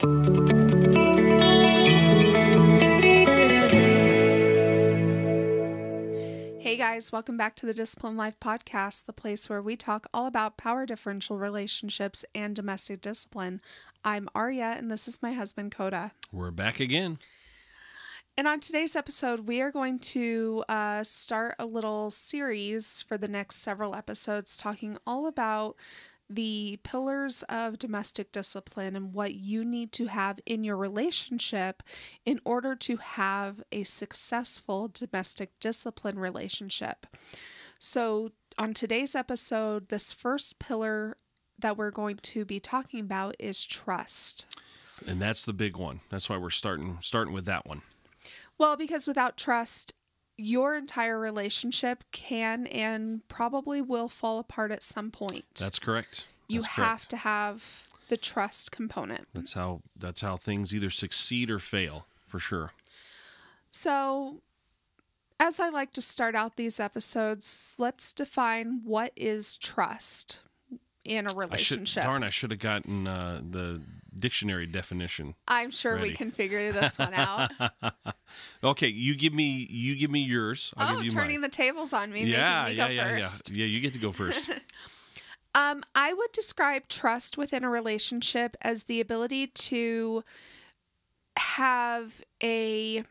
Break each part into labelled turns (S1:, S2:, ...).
S1: Hey guys, welcome back to the Discipline Life Podcast, the place where we talk all about power differential relationships and domestic discipline. I'm Arya, and this is my husband, Coda.
S2: We're back again.
S1: And on today's episode, we are going to start a little series for the next several episodes talking all about the pillars of domestic discipline and what you need to have in your relationship in order to have a successful domestic discipline relationship. So on today's episode, this first pillar that we're going to be talking about is trust.
S2: And that's the big one. That's why we're starting with that one.
S1: Well, because without trust, your entire relationship can and probably will fall apart at some point.
S2: That's correct.
S1: You have to have the trust component.
S2: That's how things either succeed or fail, for sure.
S1: So, as I like to start out these episodes, let's define what is trust in a relationship.
S2: I should have gotten the dictionary definition.
S1: I'm sure
S2: ready.
S1: We can figure this one out.
S2: Okay, you give me yours. I'll give you
S1: turning
S2: mine.
S1: the tables on me,
S2: Yeah,
S1: making me go first.
S2: Yeah, you get to go first.
S1: I would describe trust within a relationship as the ability to have a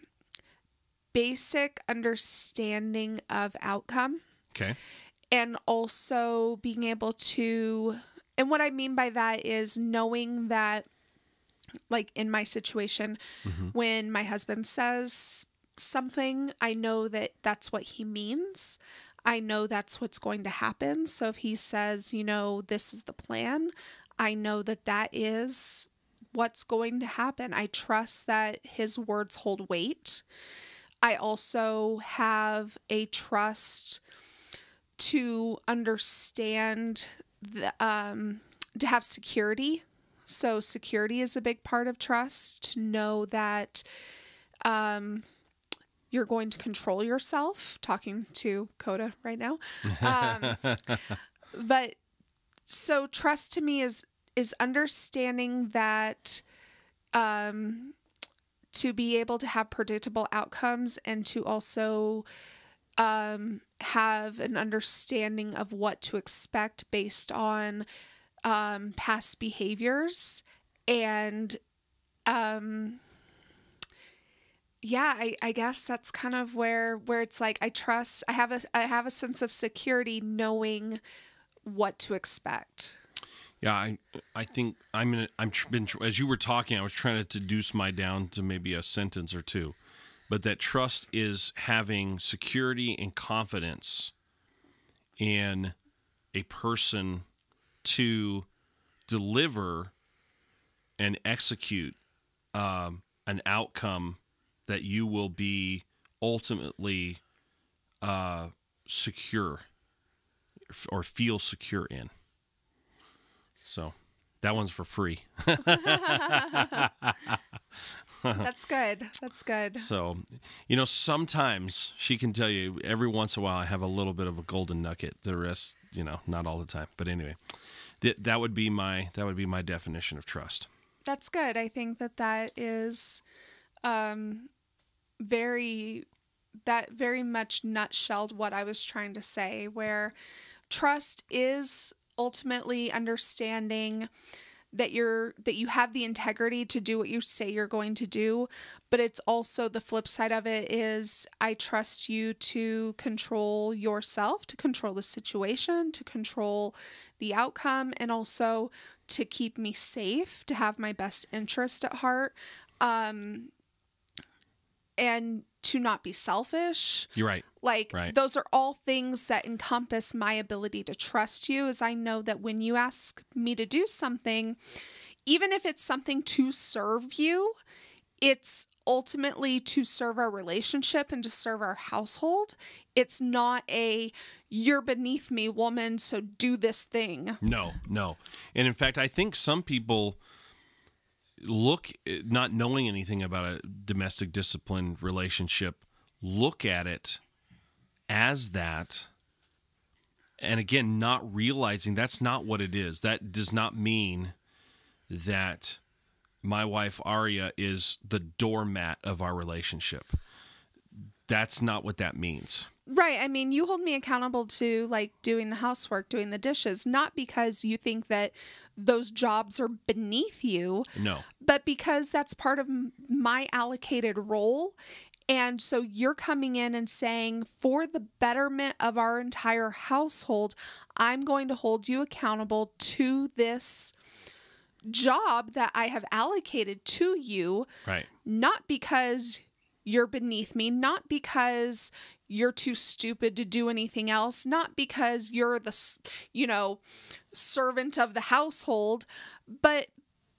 S1: basic understanding of outcome.
S2: Okay.
S1: And also being able to, and what I mean by that is knowing that, like in my situation, when my husband says something, I know that that's what he means. I know that's what's going to happen. So if he says, this is the plan, I know that that is what's going to happen. I trust that his words hold weight. I also have a trust to understand, to have security. So security is a big part of trust, to know that you're going to control yourself, talking to Coda right now. But so trust to me is understanding that to be able to have predictable outcomes and to also have an understanding of what to expect based on past behaviors. And I guess that's kind of where it's like I trust. I have a sense of security knowing what to expect.
S2: Yeah, I think as you were talking, I was trying to deduce my down to maybe a sentence or two, but that trust is having security and confidence in a person to deliver and execute an outcome that you will be ultimately secure or feel secure in. So that one's for free.
S1: That's good. That's good.
S2: So, sometimes she can tell you every once in a while I have a little bit of a golden nugget. The rest, not all the time. But anyway, that would be my definition of trust.
S1: That's good. I think that is very much nutshelled what I was trying to say, where trust is ultimately understanding that you have the integrity to do what you say you're going to do, but it's also the flip side of it is I trust you to control yourself, to control the situation, to control the outcome, and also to keep me safe, to have my best interest at heart, and to not be selfish.
S2: You're right. Right.
S1: Those are all things that encompass my ability to trust you, as I know that when you ask me to do something, even if it's something to serve you, it's ultimately to serve our relationship and to serve our household. It's not a, you're beneath me, woman, so do this thing.
S2: No. And in fact, I think some people not knowing anything about a domestic discipline relationship, look at it as that, and again, not realizing that's not what it is. That does not mean that my wife Aria is the doormat of our relationship. That's not what that means.
S1: Right. I mean, you hold me accountable to like doing the housework, doing the dishes, not because you think that those jobs are beneath you.
S2: No.
S1: But because that's part of my allocated role. And so you're coming in and saying, for the betterment of our entire household, I'm going to hold you accountable to this job that I have allocated to you.
S2: Right.
S1: Not because you're beneath me, not because you're too stupid to do anything else, not because you're the, servant of the household, but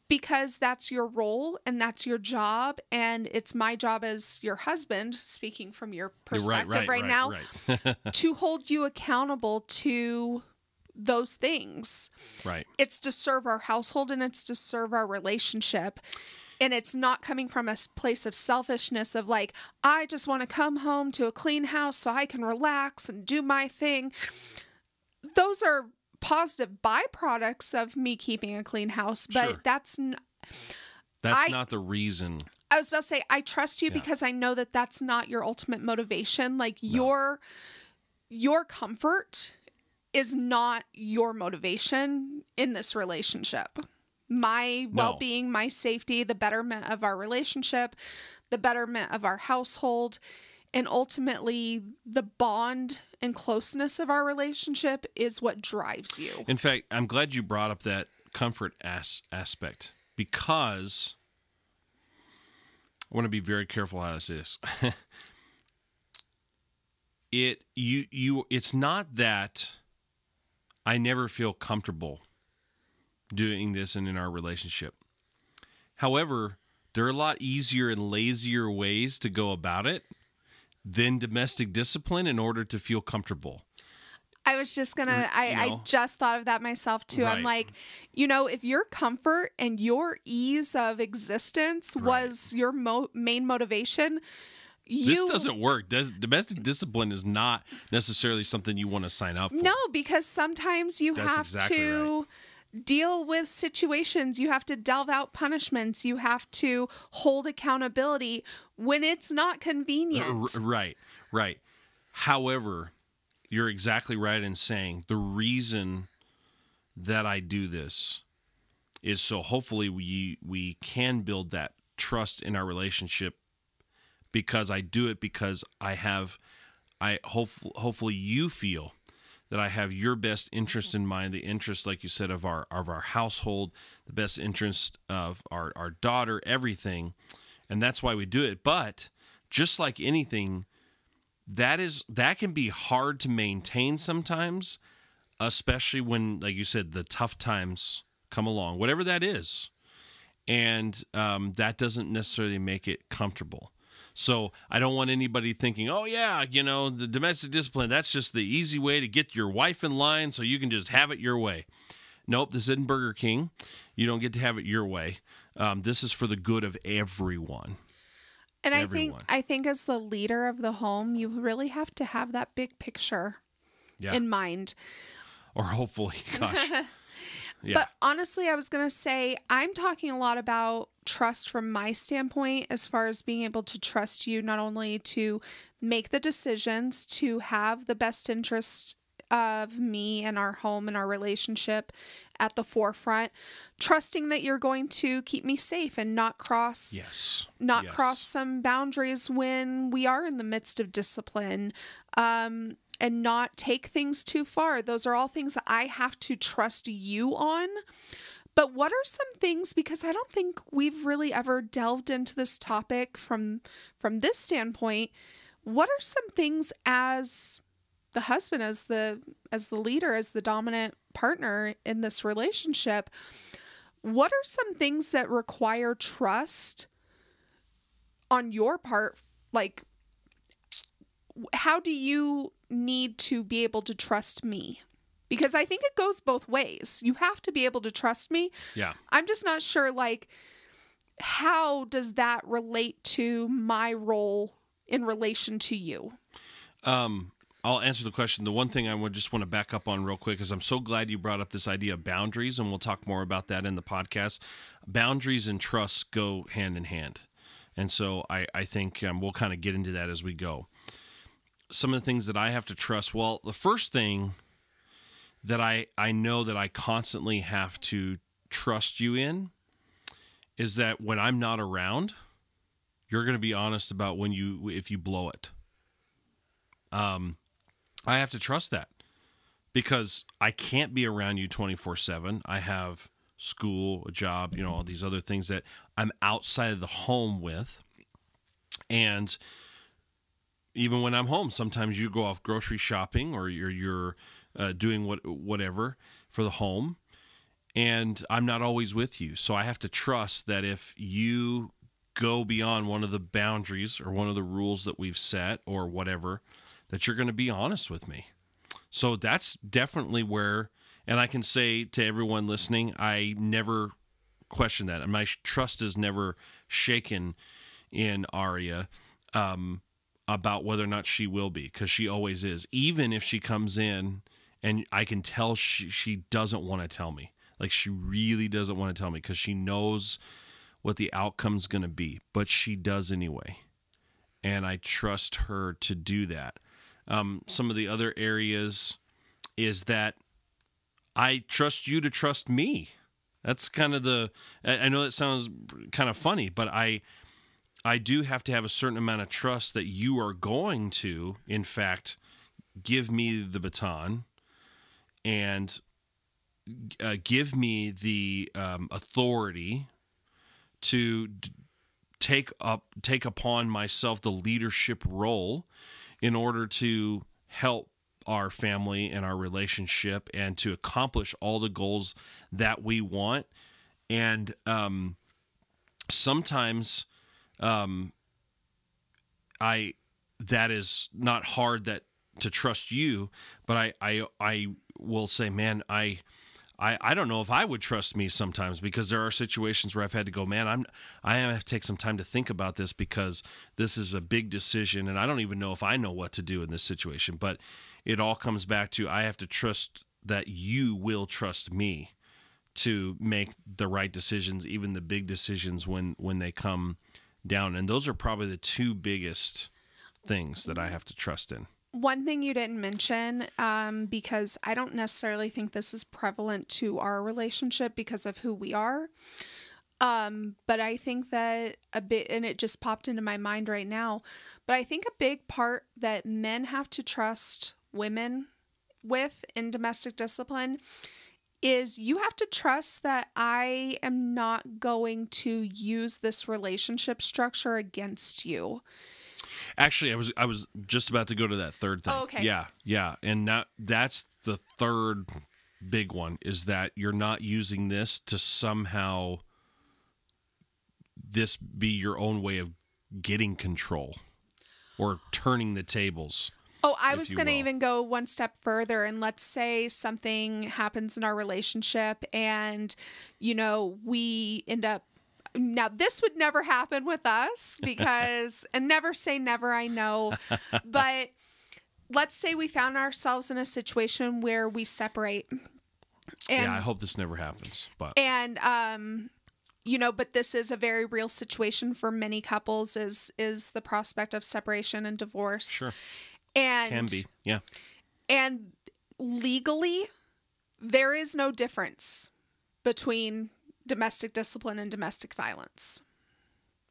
S1: because that's your role and that's your job, and it's my job as your husband, speaking from your perspective right now, to hold you accountable to those things.
S2: Right.
S1: It's to serve our household and it's to serve our relationship. And it's not coming from a place of selfishness of like, I just want to come home to a clean house so I can relax and do my thing. Those are positive byproducts of me keeping a clean house, but
S2: sure.
S1: that's
S2: not the reason.
S1: I was about to say, I trust you because I know that that's not your ultimate motivation. Like your comfort is not your motivation in this relationship. My well-being, my safety, the betterment of our relationship, the betterment of our household, and ultimately the bond and closeness of our relationship is what drives you.
S2: In fact, I'm glad you brought up that comfort aspect, because I want to be very careful how I say this. It's not that I never feel comfortable doing this and in our relationship. However, there are a lot easier and lazier ways to go about it than domestic discipline in order to feel comfortable.
S1: I was just gonna, I just thought of that myself too.
S2: Right.
S1: I'm like, if your comfort and your ease of existence was your main motivation,
S2: this doesn't work. Domestic discipline is not necessarily something you want to sign up for.
S1: No, because sometimes you have to deal with situations. You have to delve out punishments. You have to hold accountability when it's not convenient.
S2: Right. However, you're exactly right in saying the reason that I do this is so hopefully we can build that trust in our relationship, because I do it because hopefully you feel that I have your best interest in mind, the interest, like you said, of our household, the best interest of our daughter, everything. And that's why we do it. But just like anything, that can be hard to maintain sometimes, especially when, like you said, the tough times come along, whatever that is. And that doesn't necessarily make it comfortable. So I don't want anybody thinking, oh, yeah, the domestic discipline, that's just the easy way to get your wife in line so you can just have it your way. Nope, this isn't Burger King. You don't get to have it your way. This is for the good of everyone.
S1: And I think as the leader of the home, you really have to have that big picture in mind.
S2: Or hopefully, gosh. Yeah.
S1: But honestly, I was going to say, I'm talking a lot about trust from my standpoint, as far as being able to trust you not only to make the decisions, to have the best interest of me and our home and our relationship at the forefront, trusting that you're going to keep me safe and not cross some boundaries when we are in the midst of discipline, and not take things too far. Those are all things that I have to trust you on. But what are some things, because I don't think we've really ever delved into this topic from this standpoint, what are some things as the husband, as the leader, as the dominant partner in this relationship, what are some things that require trust on your part? Like, how do you need to be able to trust me? Because I think it goes both ways. You have to be able to trust me.
S2: Yeah.
S1: I'm just not sure, like, how does that relate to my role in relation to you?
S2: I'll answer the question. The one thing I would just want to back up on real quick is I'm so glad you brought up this idea of boundaries, and we'll talk more about that in the podcast. Boundaries and trust go hand in hand. And so I think we'll kind of get into that as we go. Some of the things that I have to trust, well, the first thing that I know that I constantly have to trust you in is that when I'm not around, you're going to be honest about if you blow it. I have to trust that because I can't be around you 24/7. I have school, a job, all these other things that I'm outside of the home with. And even when I'm home, sometimes you go off grocery shopping or you're doing whatever for the home, and I'm not always with you. So I have to trust that if you go beyond one of the boundaries or one of the rules that we've set or whatever, that you're going to be honest with me. So that's definitely where, and I can say to everyone listening, I never question that. And my trust is never shaken in Aria about whether or not she will be, because she always is. Even if she comes in and I can tell she doesn't want to tell me. Like, she really doesn't want to tell me because she knows what the outcome's going to be, but she does anyway. And I trust her to do that. Some of the other areas is that I trust you to trust me. That's kind of I know that sounds kind of funny, but I do have to have a certain amount of trust that you are going to, in fact, give me the baton and give me the authority to take upon myself the leadership role in order to help our family and our relationship and to accomplish all the goals that we want. And sometimes that is not hard to trust you, but I will say, man, I don't know if I would trust me sometimes, because there are situations where I've had to go, man, I have to take some time to think about this because this is a big decision and I don't even know if I know what to do in this situation. But it all comes back to, I have to trust that you will trust me to make the right decisions, even the big decisions when they come down. And those are probably the two biggest things that I have to trust in.
S1: One thing you didn't mention, because I don't necessarily think this is prevalent to our relationship because of who we are, but I think that a bit, and it just popped into my mind right now, but I think a big part that men have to trust women with in domestic discipline is you have to trust that I am not going to use this relationship structure against you.
S2: Actually, I was just about to go to that third thing.
S1: Oh, okay.
S2: Yeah. And that's the third big one, is that you're not using this to somehow this be your own way of getting control or turning the tables.
S1: Oh, I was going to even go one step further, and let's say something happens in our relationship and, we end up, now this would never happen with us because, and never say never, I know, but let's say we found ourselves in a situation where we separate. And,
S2: I hope this never happens, but.
S1: And, but this is a very real situation for many couples is the prospect of separation and divorce.
S2: Sure.
S1: And
S2: can be, yeah.
S1: And legally, there is no difference between domestic discipline and domestic violence.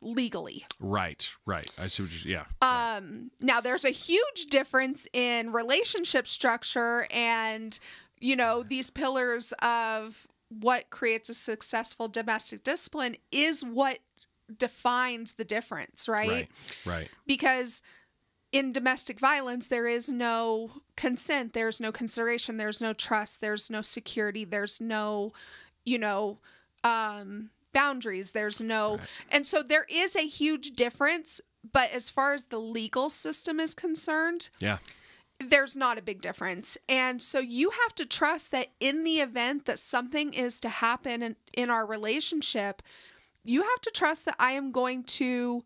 S1: Legally.
S2: Right. I see what you're, yeah.
S1: Now, there's a huge difference in relationship structure and, these pillars of what creates a successful domestic discipline is what defines the difference, right?
S2: Right.
S1: Because in domestic violence, there is no consent, there's no consideration, there's no trust, there's no security, there's no, boundaries, there's no, right. And so there is a huge difference, but as far as the legal system is concerned,
S2: yeah,
S1: there's not a big difference. And so you have to trust that in the event that something is to happen in our relationship, you have to trust that I am going to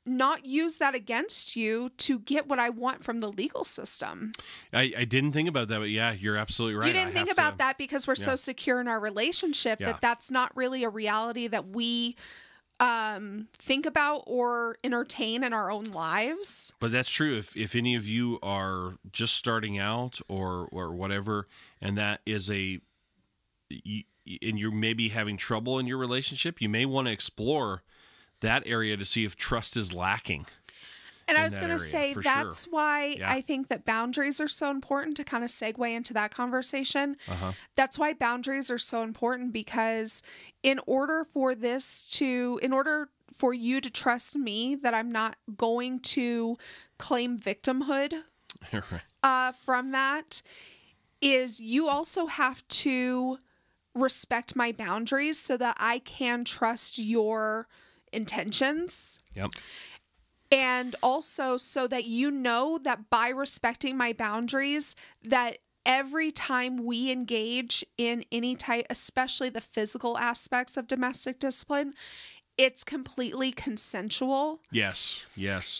S1: not use that against you to get what I want from the legal system.
S2: I didn't think about that, but yeah, you're absolutely right.
S1: You didn't think about that because we're so secure in our relationship
S2: Yeah.
S1: that that's not really a reality that we think about or entertain in our own lives.
S2: But that's true. If any of you are just starting out or whatever, and that is and you're maybe having trouble in your relationship, you may want to explore that area to see if trust is lacking.
S1: And I was going to say, that's why
S2: Yeah.
S1: I think that boundaries are so important, to kind of segue into that conversation. That's why boundaries are so important, because in order for you to trust me that I'm not going to claim victimhood from that, is you also have to respect my boundaries so that I can trust your intentions.
S2: Yep.
S1: And also so that you know that by respecting my boundaries, that every time we engage in any type, especially the physical aspects of domestic discipline, it's completely consensual.
S2: Yes,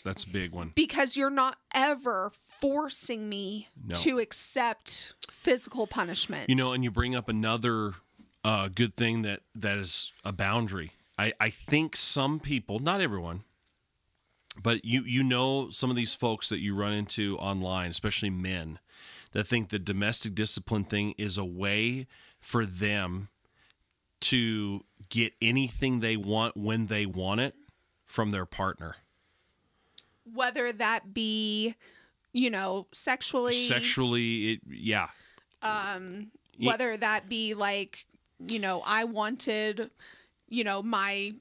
S2: that's a big one.
S1: Because you're not ever forcing me to accept physical punishment.
S2: And you bring up another good thing that is a boundary. I think some people, not everyone, but some of these folks that you run into online, especially men, that think the domestic discipline thing is a way for them to get anything they want when they want it from their partner.
S1: Whether that be, sexually.
S2: Sexually, yeah.
S1: Whether that be like, I wanted, my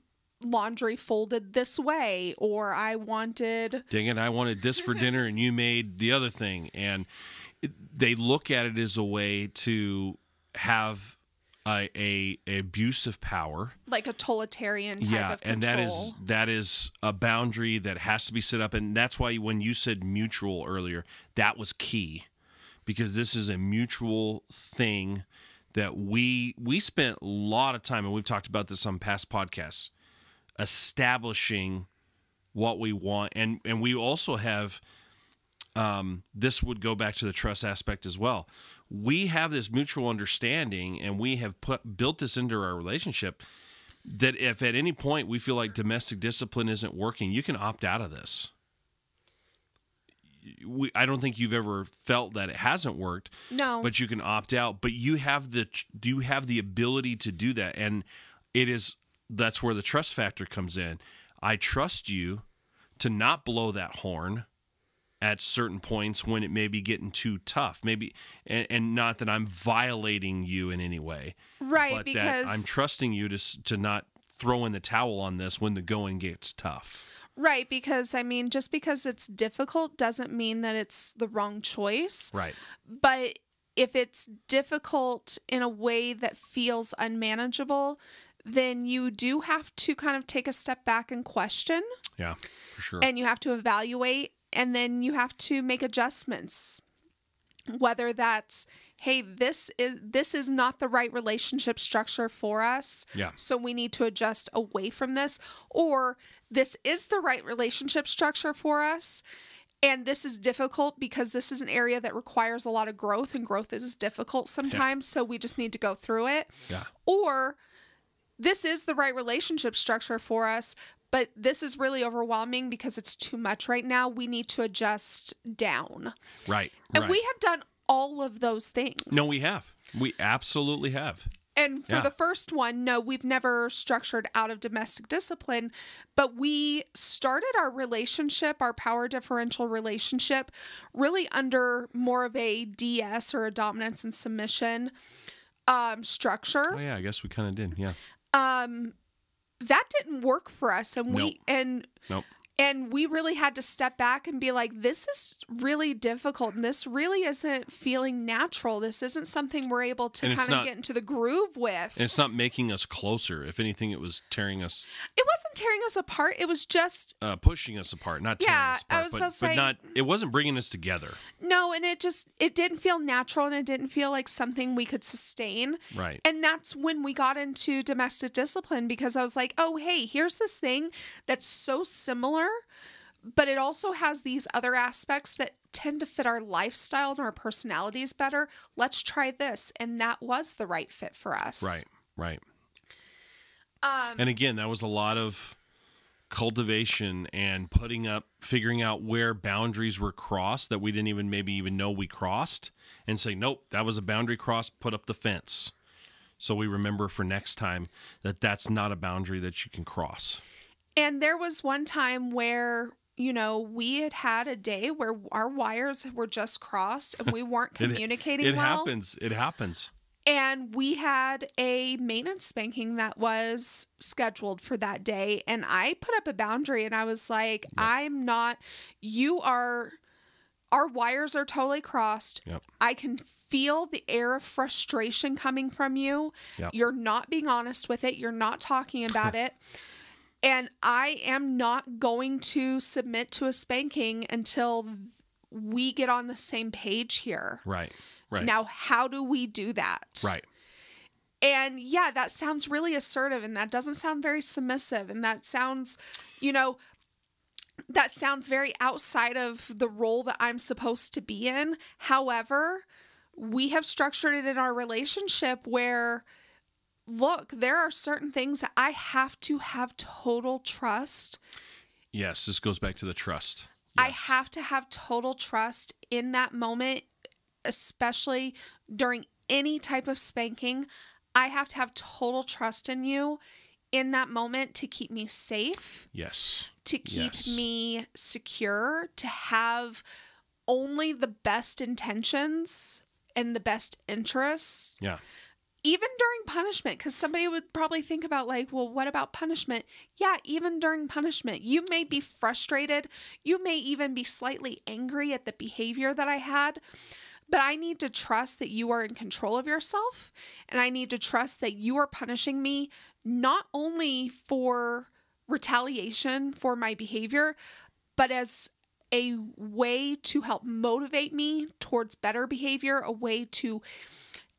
S1: laundry folded this way, or I wanted...
S2: Dang it, I wanted this for dinner and you made the other thing. And they look at it as a way to have a abuse of power.
S1: Like a totalitarian type of control.
S2: And that is a boundary that has to be set up. And that's why when you said mutual earlier, that was key. Because this is a mutual thing that we spent a lot of time, and we've talked about this on past podcasts, establishing what we want. And we also have, this would go back to the trust aspect as well. We have this mutual understanding, and we have built this into our relationship, that if at any point we feel like domestic discipline isn't working, you can opt out of this. I don't think you've ever felt that it hasn't worked.
S1: No.
S2: But you can opt out. But you have the ability to do that. And that's where the trust factor comes in. I trust you to not blow that horn at certain points when it may be getting too tough. Maybe, and not that I'm violating you in any way.
S1: Right,
S2: but
S1: because
S2: that I'm trusting you to not throw in the towel on this when the going gets tough.
S1: Right, because, just because it's difficult doesn't mean that it's the wrong choice.
S2: Right.
S1: But if it's difficult in a way that feels unmanageable, then you do have to kind of take a step back and question.
S2: Yeah, for sure.
S1: And you have to evaluate, and then you have to make adjustments. Whether that's, hey, this is not the right relationship structure for us.
S2: Yeah.
S1: So we need to adjust away from this, or this is the right relationship structure for us, and this is difficult because this is an area that requires a lot of growth, and growth is difficult sometimes, so we just need to go through it.
S2: Yeah.
S1: Or this is the right relationship structure for us, but this is really overwhelming because it's too much right now. We need to adjust down.
S2: Right.
S1: And we have done all of those things.
S2: No, we have. We absolutely have.
S1: And for the first one, no, we've never structured out of domestic discipline, but we started our relationship, our power differential relationship, really under more of a DS, or a dominance and submission structure.
S2: Oh yeah, I guess we kind of did. Yeah.
S1: That didn't work for us, and
S2: Nope.
S1: And we really had to step back and be like, this is really difficult, and this really isn't feeling natural. This isn't something we're able to kind of get into the groove with.
S2: And it's not making us closer. If anything, it was tearing us.
S1: It wasn't tearing us apart. It was just
S2: pushing us apart, not tearing us apart.
S1: I was about to say,
S2: it wasn't bringing us together.
S1: No, and it didn't feel natural, and it didn't feel like something we could sustain.
S2: Right.
S1: And that's when we got into domestic discipline, because I was like, oh, hey, here's this thing that's so similar there, but it also has these other aspects that tend to fit our lifestyle and our personalities better. Let's try this. And that was the right fit for us.
S2: Right. And again, that was a lot of cultivation and figuring out where boundaries were crossed that we didn't even know we crossed, and say, nope, that was a boundary crossed, put up the fence. So we remember for next time that that's not a boundary that you can cross.
S1: And there was one time where, we had a day where our wires were just crossed and we weren't communicating well.
S2: It happens.
S1: And we had a maintenance spanking that was scheduled for that day. And I put up a boundary and I was like, yep. Our wires are totally crossed.
S2: Yep.
S1: I can feel the air of frustration coming from you.
S2: Yep.
S1: You're not being honest with it. You're not talking about it. And I am not going to submit to a spanking until we get on the same page here.
S2: Right.
S1: Now, how do we do that?
S2: Right.
S1: And yeah, that sounds really assertive, and that doesn't sound very submissive. And that sounds, very outside of the role that I'm supposed to be in. However, we have structured it in our relationship where, look, there are certain things that I have to have total trust.
S2: Yes, this goes back to the trust.
S1: Yes. I have to have total trust in that moment, especially during any type of spanking. I have to have total trust in you in that moment to keep me safe.
S2: Yes.
S1: To keep me secure, to have only the best intentions and the best interests.
S2: Yeah.
S1: Even during punishment, because somebody would probably think about like, well, what about punishment? Yeah, even during punishment, you may be frustrated. You may even be slightly angry at the behavior that I had. But I need to trust that you are in control of yourself. And I need to trust that you are punishing me not only for retaliation for my behavior, but as a way to help motivate me towards better behavior, a way to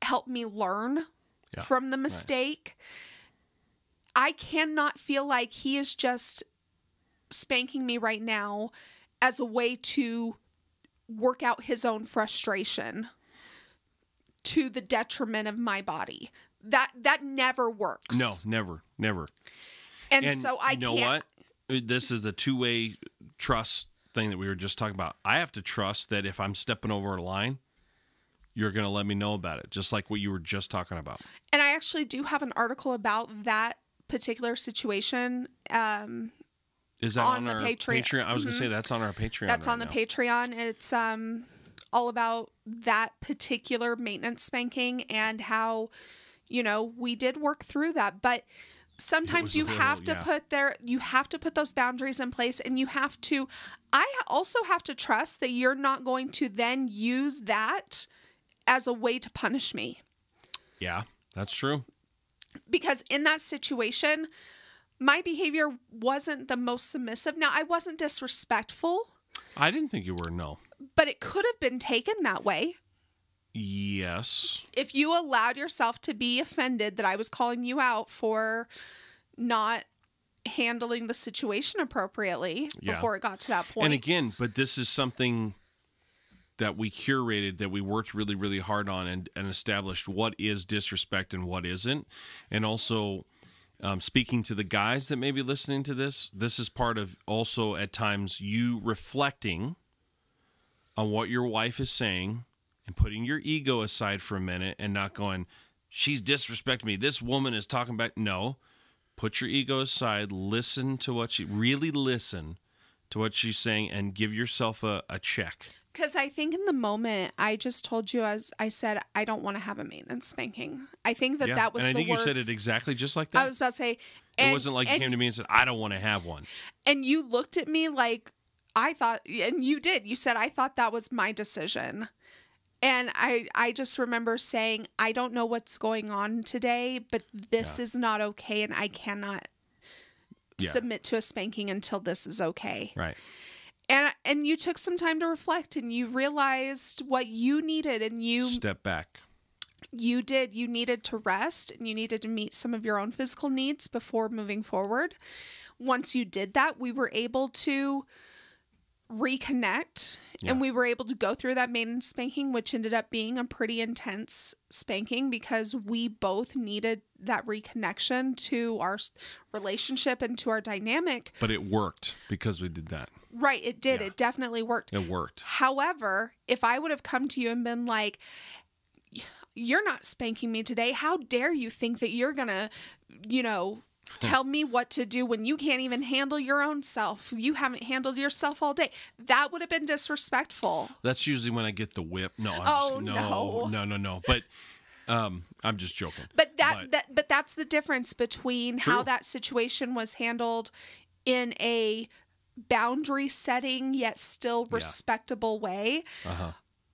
S1: help me learn from the mistake. Right. I cannot feel like he is just spanking me right now as a way to work out his own frustration to the detriment of my body. That never works.
S2: No, never.
S1: And so I can't.
S2: You know what? This is the two-way trust thing that we were just talking about. I have to trust that if I'm stepping over a line, you're going to let me know about it, just like what you were just talking about.
S1: And I actually do have an article about that particular situation.
S2: Is that on our Patreon? I was going to say that's on our Patreon.
S1: That's on the Patreon. It's all about that particular maintenance spanking and how, we did work through that. But sometimes you have to put those boundaries in place, and I also have to trust that you're not going to then use that as a way to punish me.
S2: Yeah, that's true.
S1: Because in that situation, my behavior wasn't the most submissive. Now, I wasn't disrespectful.
S2: I didn't think you were, no.
S1: But it could have been taken that way.
S2: Yes.
S1: If you allowed yourself to be offended that I was calling you out for not handling the situation appropriately before it got to that point.
S2: And again, but this is something that we curated, that we worked really, really hard on and established what is disrespect and what isn't. And also, speaking to the guys that may be listening to this is part of also at times you reflecting on what your wife is saying and putting your ego aside for a minute and not going, she's disrespecting me, this woman is talking about. No, put your ego aside, listen to what she's saying, and give yourself a check.
S1: Because I think in the moment, I just told you, I said, I don't want to have a maintenance spanking. I think that was the words. And I think
S2: you said it exactly just like that.
S1: I was about to say.
S2: It wasn't like you came to me and said, I don't want to have one.
S1: And you looked at me like I thought, and you did. You said, I thought that was my decision. And I just remember saying, I don't know what's going on today, but this is not okay, and I cannot submit to a spanking until this is okay.
S2: Right.
S1: And you took some time to reflect, and you realized what you needed, and you
S2: step back.
S1: you needed to rest and you needed to meet some of your own physical needs before moving forward. Once you did that, we were able to reconnect and we were able to go through that maiden spanking, which ended up being a pretty intense spanking because we both needed that reconnection to our relationship and to our dynamic.
S2: But it worked because we did that.
S1: Right. It did.
S2: Yeah.
S1: It definitely worked.
S2: It worked.
S1: However, if I would have come to you and been like, you're not spanking me today. How dare you think that you're going to, tell me what to do when you can't even handle your own self. You haven't handled yourself all day. That would have been disrespectful.
S2: That's usually when I get the whip. No, no. But I'm just joking.
S1: But that's the difference between how that situation was handled in a boundary setting yet still respectable way.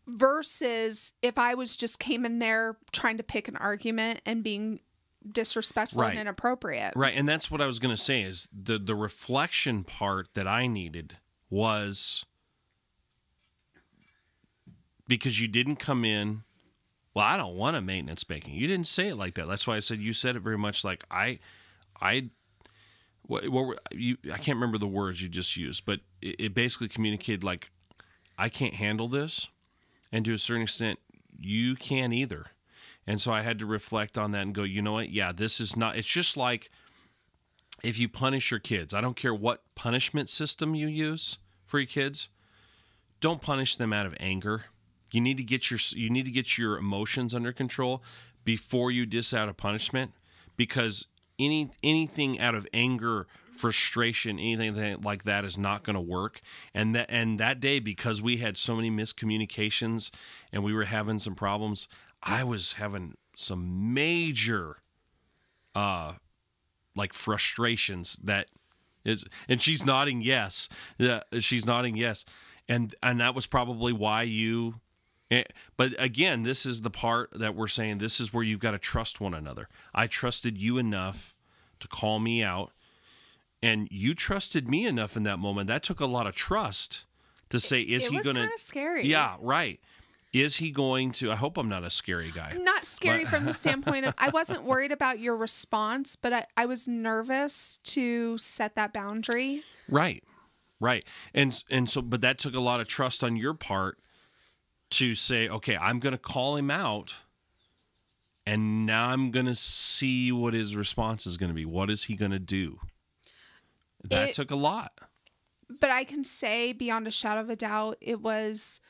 S1: Versus if I was just came in there trying to pick an argument and being disrespectful and inappropriate.
S2: Right. And that's what I was going to say is the reflection part that I needed was because you didn't come in, well, I don't want a maintenance spanking. You didn't say it like that. That's why I said you said it very much like I can't remember the words you just used, but it basically communicated like, I can't handle this. And to a certain extent, you can't either. And so I had to reflect on that and go, you know what? Yeah, this is not, it's just like if you punish your kids, I don't care what punishment system you use for your kids, don't punish them out of anger. You need to get your emotions under control before you dish out a punishment, because anything out of anger, frustration, anything like that is not going to work. And that day, because we had so many miscommunications and we were having some problems, I was having some major frustrations and she's nodding yes. She's nodding yes. And that was probably why you, but again, this is the part that we're saying, this is where you've got to trust one another. I trusted you enough to call me out, and you trusted me enough in that moment. That took a lot of trust to say, is he going to... It was
S1: kind of scary.
S2: Yeah, right. Is he going to... I hope I'm not a scary guy.
S1: Not scary from the standpoint of... I wasn't worried about your response, but I was nervous to set that boundary.
S2: Right. And so, but that took a lot of trust on your part to say, okay, I'm going to call him out, and now I'm going to see what his response is going to be. What is he going to do? That took a lot.
S1: But I can say beyond a shadow of a doubt, it was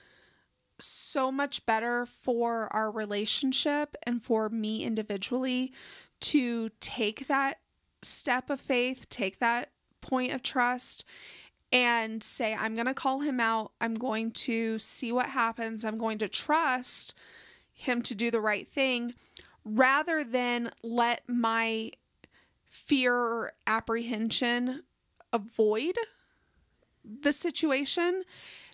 S1: so much better for our relationship and for me individually to take that step of faith, take that point of trust, and say, I'm going to call him out. I'm going to see what happens. I'm going to trust him to do the right thing, rather than let my fear or apprehension avoid the situation.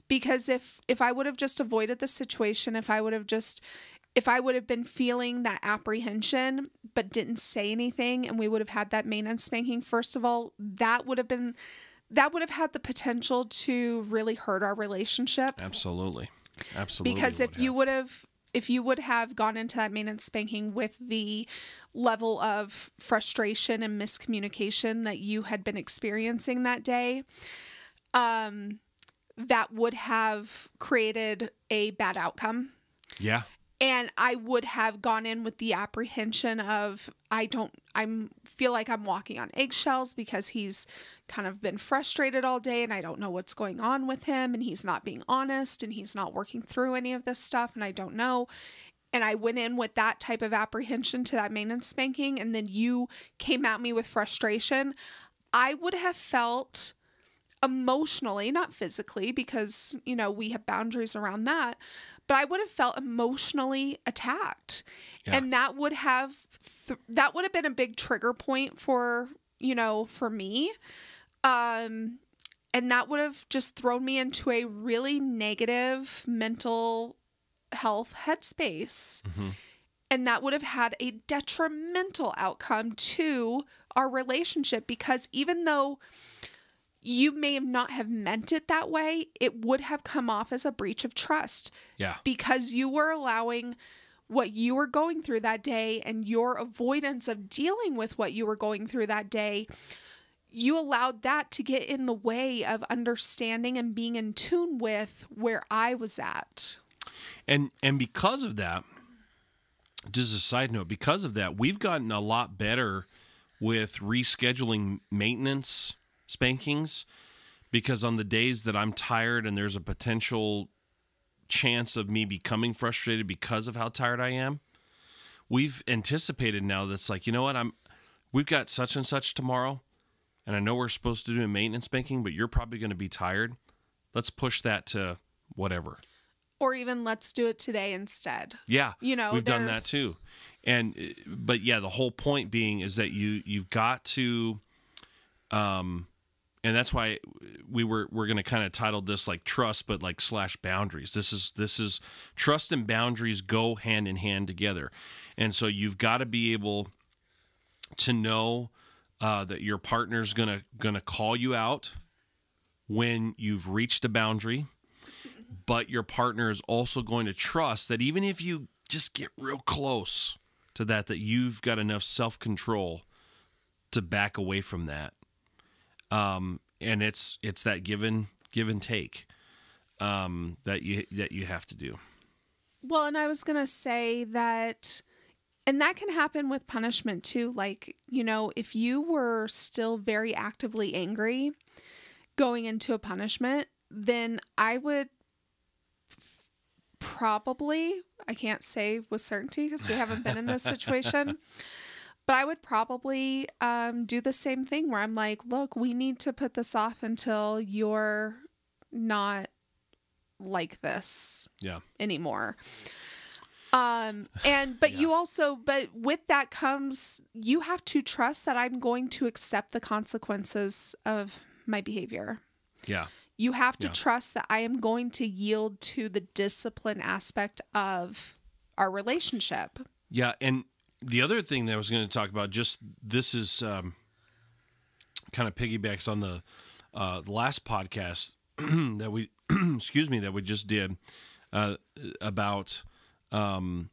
S1: Because if I would have just avoided the situation, if I would have been feeling that apprehension but didn't say anything, and we would have had that maintenance spanking, first of all, that would have had the potential to really hurt our relationship.
S2: Absolutely.
S1: Because if you would have gone into that maintenance spanking with the level of frustration and miscommunication that you had been experiencing that day, that would have created a bad outcome.
S2: Yeah.
S1: And I would have gone in with the apprehension of, I feel like I'm walking on eggshells because he's kind of been frustrated all day and I don't know what's going on with him, and he's not being honest and he's not working through any of this stuff, and I don't know. And I went in with that type of apprehension to that maintenance spanking, and then you came at me with frustration. I would have felt emotionally, not physically, because, we have boundaries around that, but I would have felt emotionally attacked. Yeah. And that would have been a big trigger point for me. And that would have just thrown me into a really negative mental health headspace. Mm-hmm. And that would have had a detrimental outcome to our relationship, because even though you may not have meant it that way, it would have come off as a breach of trust.
S2: Yeah.
S1: Because you were allowing what you were going through that day and your avoidance of dealing with what you were going through that day, you allowed that to get in the way of understanding and being in tune with where I was at.
S2: And because of that, just a side note, because of that, we've gotten a lot better with rescheduling maintenance spankings, because on the days that I'm tired and there's a potential chance of me becoming frustrated because of how tired I am, we've anticipated now that's like, you know what, we've got such and such tomorrow, and I know we're supposed to do a maintenance spanking, but you're probably going to be tired. Let's push that to whatever.
S1: Or even let's do it today instead.
S2: Yeah,
S1: you know,
S2: we've done that too. But yeah, the whole point being is that you've got to, and that's why we're going to kind of title this like trust, but like / boundaries. This is trust and boundaries go hand in hand together, and so you've got to be able to know that your partner's gonna call you out when you've reached a boundary. But your partner is also going to trust that even if you just get real close to that you've got enough self-control to back away from that. And it's that give and take that you have to do.
S1: Well, and I was going to say that, and that can happen with punishment too. Like, you know, if you were still very actively angry going into a punishment, then I would probably, I can't say with certainty because we haven't been in this situation, but I would probably do the same thing where I'm like, look, we need to put this off until you're not like this anymore. But with that comes, you have to trust that I'm going to accept the consequences of my behavior.
S2: Yeah.
S1: You have to trust that I am going to yield to the discipline aspect of our relationship.
S2: Yeah, and the other thing that I was going to talk about, just this is kind of piggybacks on the last podcast that we, that we just did about the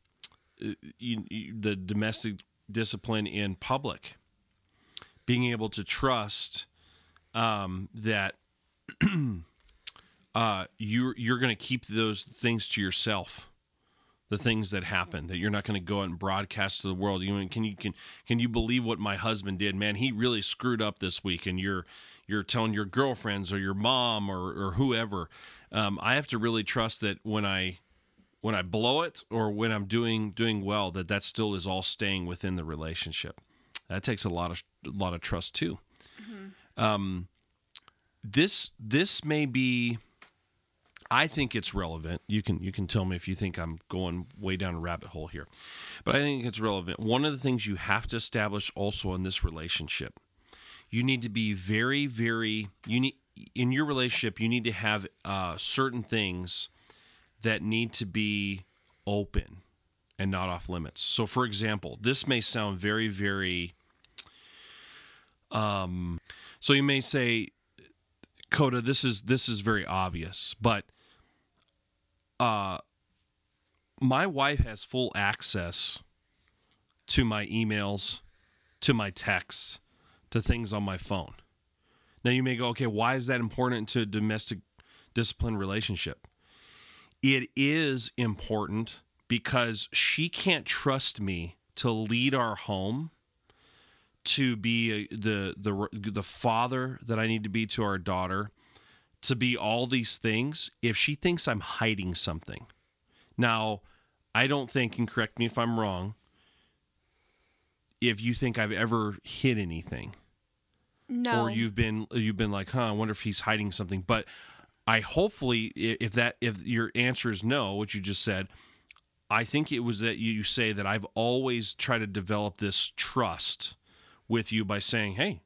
S2: domestic discipline in public, being able to trust that. You're going to keep those things to yourself, the things that happen, that you're not going to go out and broadcast to the world. Can you believe what my husband did? Man, he really screwed up this week, and you're telling your girlfriends or your mom or whoever. I have to really trust that when I blow it or when I'm doing well, that still is all staying within the relationship. That takes a lot of trust too. Mm-hmm. This may be, I think it's relevant. You can tell me if you think I'm going way down a rabbit hole here, but I think it's relevant. One of the things you have to establish also in this relationship, you need to be very, very, in your relationship, you need to have certain things that need to be open and not off limits. So for example, this may sound very, very, so you may say, Coda, this is very obvious, but my wife has full access to my emails, to my texts, to things on my phone. Now you may go, okay, why is that important to a domestic discipline relationship? It is important because she can't trust me to lead our home, to be the father that I need to be to our daughter, to be all these things, if she thinks I'm hiding something. Now, I don't think, and correct me if I'm wrong, if you think I've ever hid anything.
S1: No.
S2: Or you've been like, I wonder if he's hiding something. But I hopefully, if your answer is no, what you just said, I think it was that you say that I've always tried to develop this trust with you by saying, hey,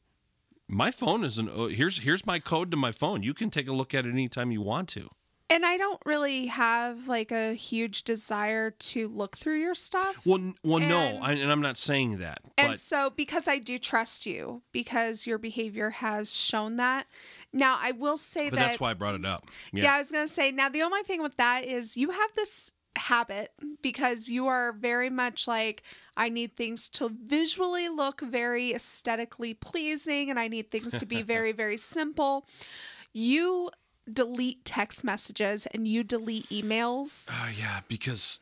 S2: my phone here's my code to my phone. You can take a look at it anytime you want to.
S1: And I don't really have like a huge desire to look through your stuff.
S2: Well, no, and I'm not saying that.
S1: And so because I do trust you, because your behavior has shown that. Now, I will say
S2: but that's why I brought it up.
S1: Yeah, I was going to say, now the only thing with that is you have this habit because you are very much like, I need things to visually look very aesthetically pleasing and I need things to be very, very simple. You delete text messages and you delete emails.
S2: Yeah, because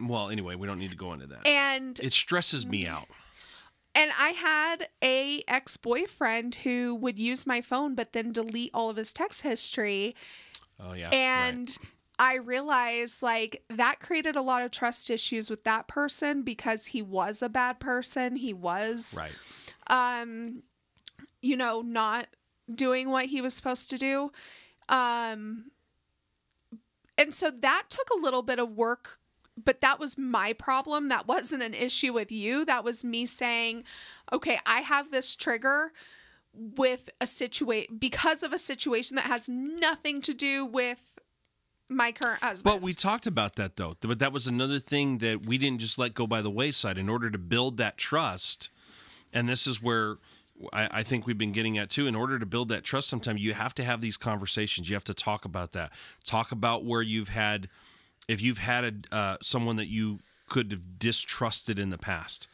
S2: well, anyway, we don't need to go into that.
S1: And
S2: it stresses me out.
S1: And I had a ex-boyfriend who would use my phone but then delete all of his text history.
S2: Oh, yeah.
S1: And
S2: right.
S1: I realized like that created a lot of trust issues with that person because he was a bad person. He was, you know, not doing what he was supposed to do. And so that took a little bit of work, but that was my problem. That wasn't an issue with you. That was me saying, okay, I have this trigger with a because of a situation that has nothing to do with my current husband.
S2: But we talked about that, though. But that was another thing that we didn't just let go by the wayside. In order to build that trust, and this is where I think we've been getting at, too. In order to build that trust, sometimes you have to have these conversations. You have to talk about that. Talk about where you've had, if you've had someone that you could have distrusted in the past.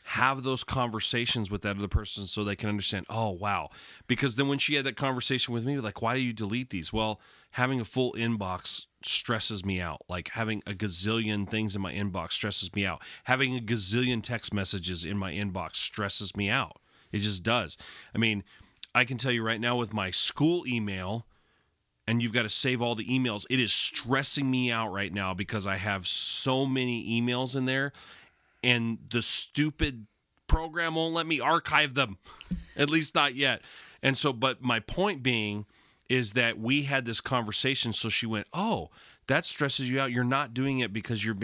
S2: Have those conversations with that other person so they can understand, oh, wow. Because then when she had that conversation with me, like, why do you delete these? Well, having a full inbox stresses me out. Like having a gazillion things in my inbox stresses me out. Having a gazillion text messages in my inbox stresses me out. It just does. I mean, I can tell you right now with my school email, and you've got to save all the emails, it is stressing me out right now because I have so many emails in there. And the stupid program won't let me archive them, at least not yet. And so, but my point being is that we had this conversation. So she went, oh, that stresses you out. You're not doing it because you're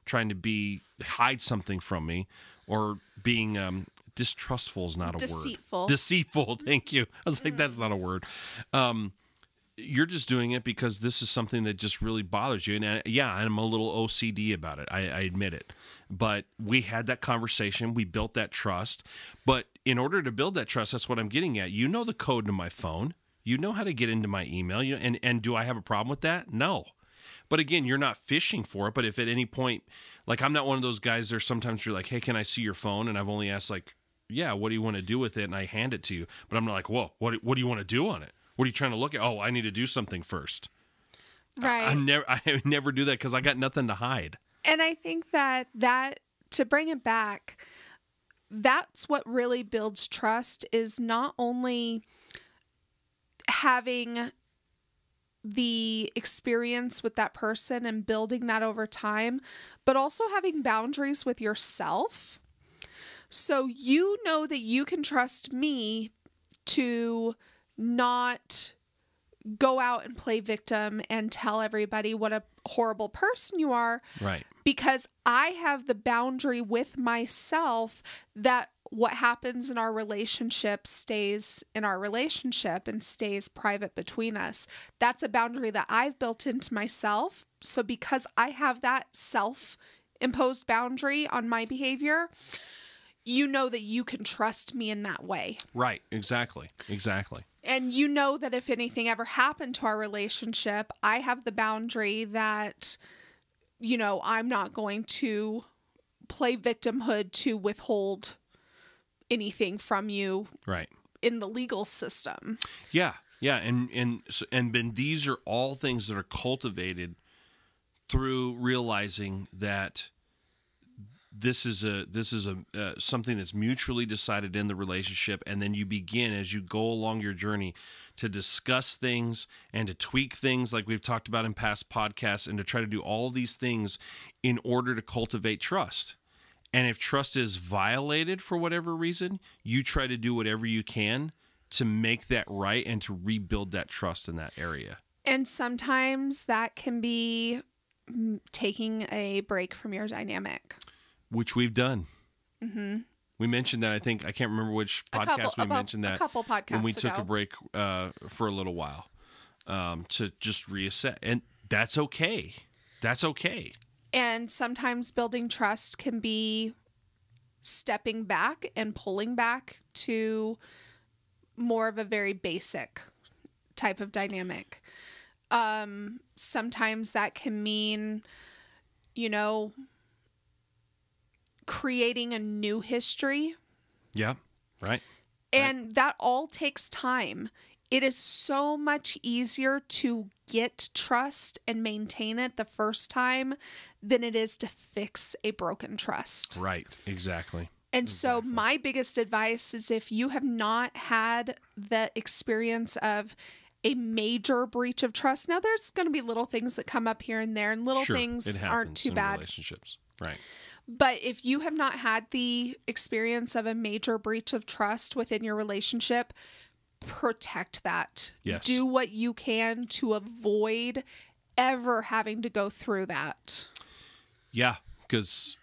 S2: trying to hide something from me, or being distrustful is not a word. Deceitful. Thank you. I was like, that's not a word. You're just doing it because this is something that just really bothers you. And yeah, I'm a little OCD about it. I admit it. But we had that conversation. We built that trust. But in order to build that trust, that's what I'm getting at. You know the code to my phone. You know how to get into my email. And do I have a problem with that? No. But again, you're not fishing for it. But if at any point, like I'm not one of those guys there sometimes you're like, hey, can I see your phone? And I've only asked like, yeah, what do you want to do with it? And I hand it to you. But I'm not like, whoa, what do you want to do on it? What are you trying to look at? Oh, I need to do something first.
S1: Right.
S2: I never do that because I got nothing to hide.
S1: And I think that to bring it back, that's what really builds trust, is not only having the experience with that person and building that over time, but also having boundaries with yourself. So you know that you can trust me to not go out and play victim and tell everybody what a horrible person you are.
S2: Right.
S1: Because I have the boundary with myself that what happens in our relationship stays in our relationship and stays private between us. That's a boundary that I've built into myself. So because I have that self-imposed boundary on my behavior, you know that you can trust me in that way.
S2: Right. Exactly.
S1: And you know that if anything ever happened to our relationship, I have the boundary that, you know, I'm not going to play victimhood to withhold anything from you.
S2: Right.
S1: In the legal system.
S2: Yeah. Yeah. And then these are all things that are cultivated through realizing that this is something that's mutually decided in the relationship, and then you begin as you go along your journey to discuss things and to tweak things like we've talked about in past podcasts, and to try to do all of these things in order to cultivate trust. And if trust is violated for whatever reason, you try to do whatever you can to make that right and to rebuild that trust in that area.
S1: And sometimes that can be taking a break from your dynamic.
S2: Which we've done. Mm-hmm. We mentioned that, I think, I can't remember which podcast we mentioned that.
S1: A couple podcasts
S2: when we
S1: ago.
S2: took a break for a little while to just reassess. And that's okay. That's okay.
S1: And sometimes building trust can be stepping back and pulling back to more of a very basic type of dynamic. Sometimes that can mean you know, creating a new history.
S2: Yeah. Right.
S1: And that all takes time. It is so much easier to get trust and maintain it the first time than it is to fix a broken trust.
S2: Right. Exactly.
S1: And so my biggest advice is, if you have not had the experience of a major breach of trust, now there's going to be little things that come up here and there, and little things aren't too bad.
S2: Relationships. Right.
S1: But if you have not had the experience of a major breach of trust within your relationship, protect that.
S2: Yes.
S1: Do what you can to avoid ever having to go through that.
S2: Yeah, because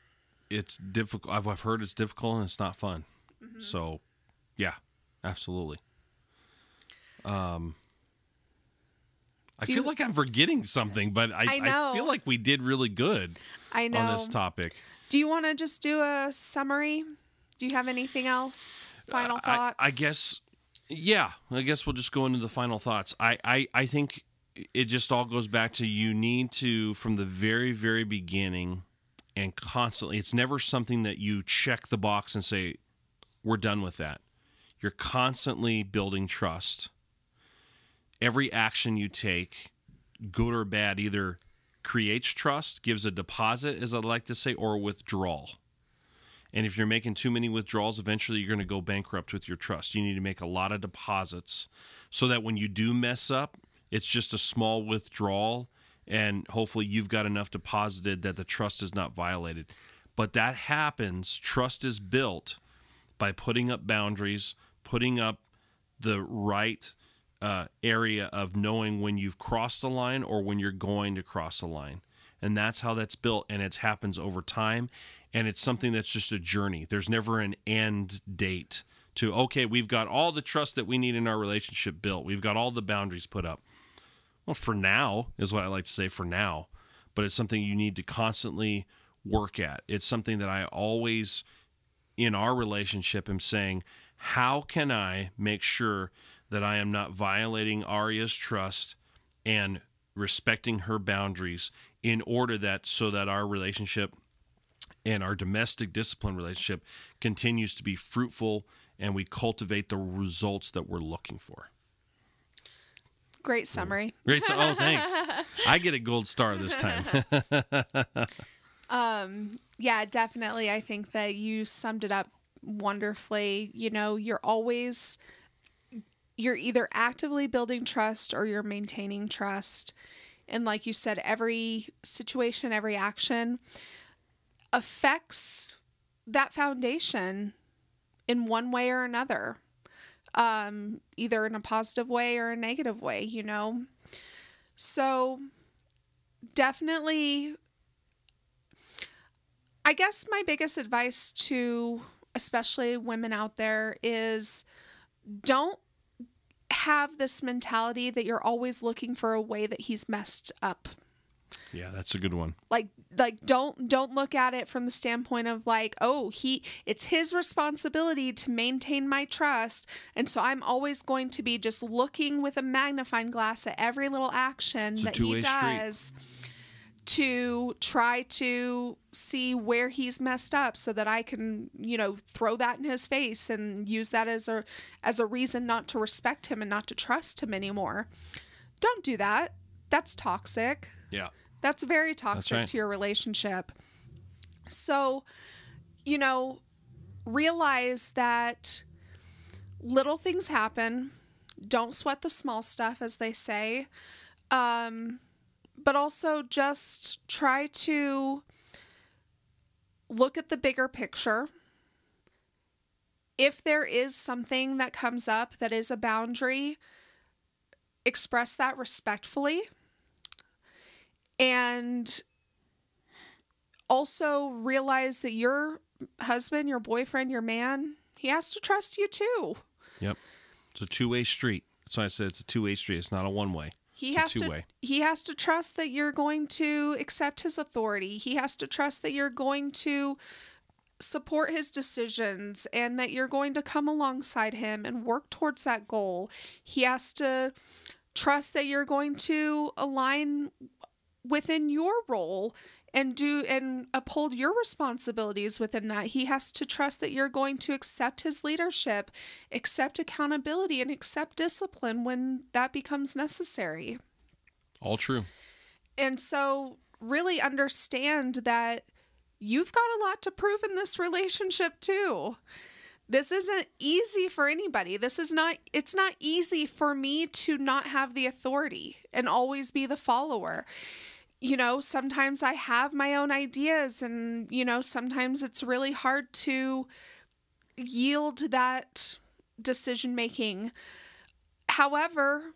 S2: it's difficult. I've heard it's difficult and it's not fun. Mm-hmm. So, yeah, absolutely. I feel like I'm forgetting something, but I feel like we did really good on this topic.
S1: Do you want to just do a summary? Do you have anything else? Final thoughts?
S2: I guess, yeah. I guess we'll just go into the final thoughts. I think it just all goes back to, you need to, from the very, very beginning and constantly, it's never something that you check the box and say, we're done with that. You're constantly building trust. Every action you take, good or bad, either creates trust, gives a deposit, as I'd like to say, or a withdrawal. And if you're making too many withdrawals, eventually you're going to go bankrupt with your trust. You need to make a lot of deposits so that when you do mess up, it's just a small withdrawal, and hopefully you've got enough deposited that the trust is not violated. But that happens, trust is built by putting up boundaries, putting up the right area of knowing when you've crossed the line or when you're going to cross the line. And that's how that's built, and it happens over time, and it's something that's just a journey. There's never an end date to, okay, we've got all the trust that we need in our relationship built. We've got all the boundaries put up. Well, for now is what I like to say, for now, but it's something you need to constantly work at. It's something that I always, in our relationship, am saying, how can I make sure that I am not violating Aria's trust and respecting her boundaries, in order that, so that our relationship and our domestic discipline relationship continues to be fruitful and we cultivate the results that we're looking for.
S1: Great summary.
S2: Great. Oh, thanks. I get a gold star this time.
S1: Yeah, definitely. I think that you summed it up wonderfully. You know, you're either actively building trust or you're maintaining trust. And like you said, every situation, every action affects that foundation in one way or another, either in a positive way or a negative way, you know? So definitely, I guess my biggest advice to especially women out there is, don't have this mentality that you're always looking for a way that he's messed up.
S2: Yeah, that's a good one.
S1: Like don't look at it from the standpoint of like, oh, it's his responsibility to maintain my trust, and so I'm always going to be just looking with a magnifying glass at every little action that he does to try to see where he's messed up, so that I can, you know, throw that in his face and use that as a reason not to respect him and not to trust him anymore. Don't do that. That's toxic.
S2: Yeah.
S1: That's very toxic to your relationship. So, you know, realize that little things happen. Don't sweat the small stuff, as they say. But also just try to look at the bigger picture. If there is something that comes up that is a boundary, express that respectfully. And also realize that your husband, your boyfriend, your man, he has to trust you too. Yep.
S2: It's a two-way street. That's why I said it's a two-way street. It's not a one-way.
S1: He has to trust that you're going to accept his authority. He has to trust that you're going to support his decisions and that you're going to come alongside him and work towards that goal. He has to trust that you're going to align within your role and uphold your responsibilities within that. He has to trust that you're going to accept his leadership, accept accountability, and accept discipline when that becomes necessary.
S2: All true.
S1: And so really understand that you've got a lot to prove in this relationship too. This isn't easy for anybody. It's not easy for me to not have the authority and always be the follower. You know, sometimes I have my own ideas, and, you know, sometimes it's really hard to yield that decision making. However,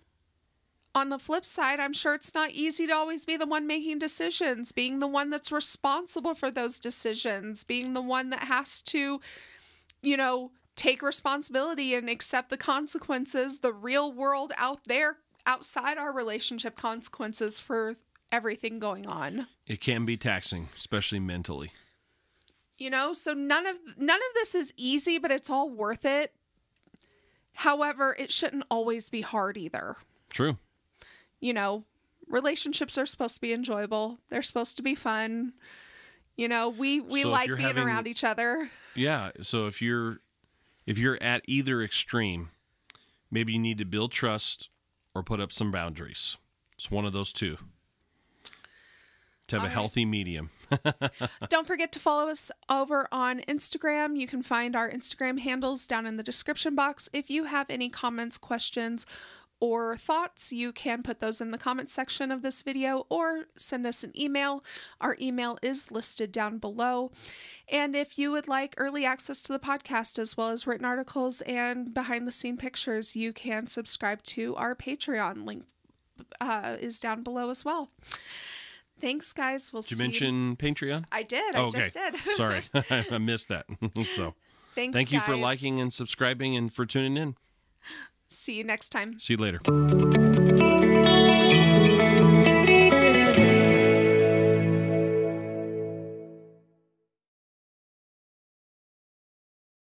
S1: on the flip side, I'm sure it's not easy to always be the one making decisions, being the one that's responsible for those decisions, being the one that has to, you know, take responsibility and accept the consequences, the real world out there, outside our relationship consequences for everything going on.
S2: It can be taxing, especially mentally.
S1: You know, so none of this is easy, but it's all worth it. However, it shouldn't always be hard either.
S2: True.
S1: You know, relationships are supposed to be enjoyable. They're supposed to be fun. You know, we
S2: So
S1: like being around each other.
S2: Yeah. So if you're at either extreme, maybe you need to build trust or put up some boundaries. It's one of those two. To have a healthy medium.
S1: Don't forget to follow us over on Instagram. You can find our Instagram handles down in the description box. If you have any comments, questions, or thoughts, you can put those in the comments section of this video or send us an email. Our email is listed down below. And if you would like early access to the podcast as well as written articles and behind the scene pictures, you can subscribe to our Patreon. Link is down below as well. Thanks, guys. We'll see.
S2: Did you mention Patreon?
S1: I did.
S2: Oh,
S1: I just did.
S2: Sorry. I missed that. So
S1: Thanks,
S2: thank you for
S1: guys.
S2: liking and subscribing and for tuning in.
S1: See you next time.
S2: See you later.